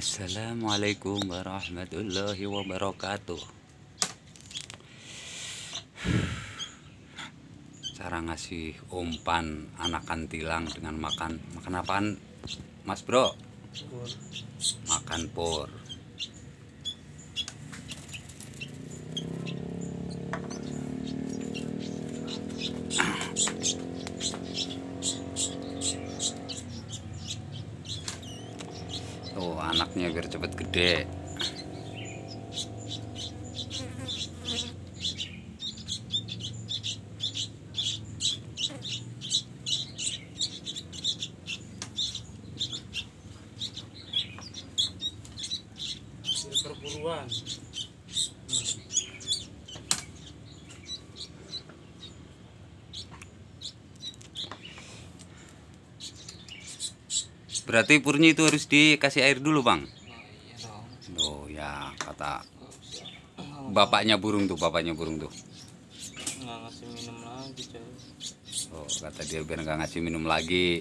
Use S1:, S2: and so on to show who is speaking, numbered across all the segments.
S1: Assalamualaikum warahmatullahi wabarakatuh. Cara ngasih umpan anakan tilang dengan makan apaan, Mas Bro?
S2: Pur.
S1: Makan pur. Tuh anaknya biar cepet gede.
S2: Perburuan.
S1: Berarti purnya itu harus dikasih air dulu, Bang.
S2: Iya dong.
S1: Oh ya, kata bapaknya burung tuh.
S2: Nggak ngasih minum lagi, coy.
S1: Oh, kata dia biar nggak ngasih minum lagi.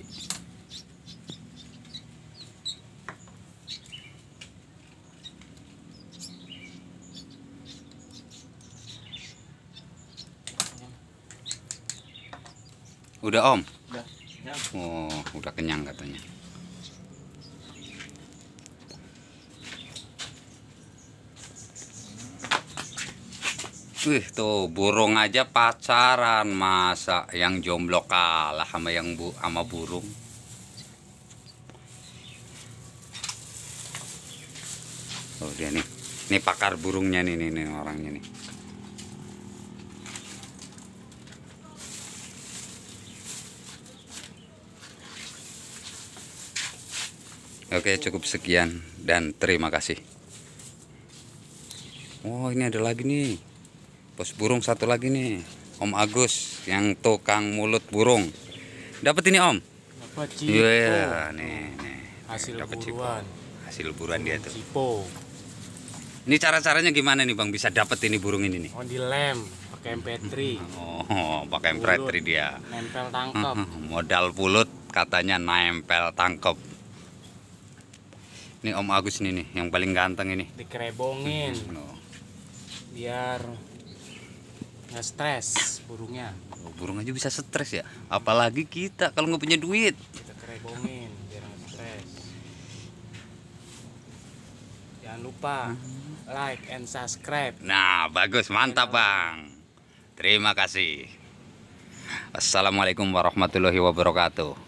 S1: Udah, Om?
S2: Udah.
S1: Oh, udah kenyang katanya. Wih, tuh burung aja pacaran, masa yang jomblo kalah sama sama burung. Oh, dia nih. Nih pakar burungnya nih orangnya nih. Oke, cukup sekian dan terima kasih. Oh, ini ada lagi nih. Bos burung satu lagi nih. Om Agus yang tukang mulut burung. Dapat ini, Om?
S2: Dapat cipo.
S1: Iya, nih.
S2: Hasil
S1: Dapat cipo.
S2: buruan.
S1: Hasil buruan dia tuh.
S2: Cipo.
S1: Ini cara-caranya gimana nih, Bang, bisa dapat ini burung ini nih?
S2: Oh, dilem pakai MP3.
S1: Oh, pakai MP3 dia.
S2: Nempel tangkap.
S1: Modal pulut katanya nempel tangkep. Ini Om Agus nih yang paling ganteng ini.
S2: Dikerebongin
S1: Oh.
S2: biar nggak stres burungnya.
S1: Oh, burung aja bisa stres ya, apalagi kita kalau nggak punya duit.
S2: Kita kerebongin biar nggak stres. Jangan lupa like and subscribe.
S1: Nah, bagus, mantap, Bang. Terima kasih. Assalamualaikum warahmatullahi wabarakatuh.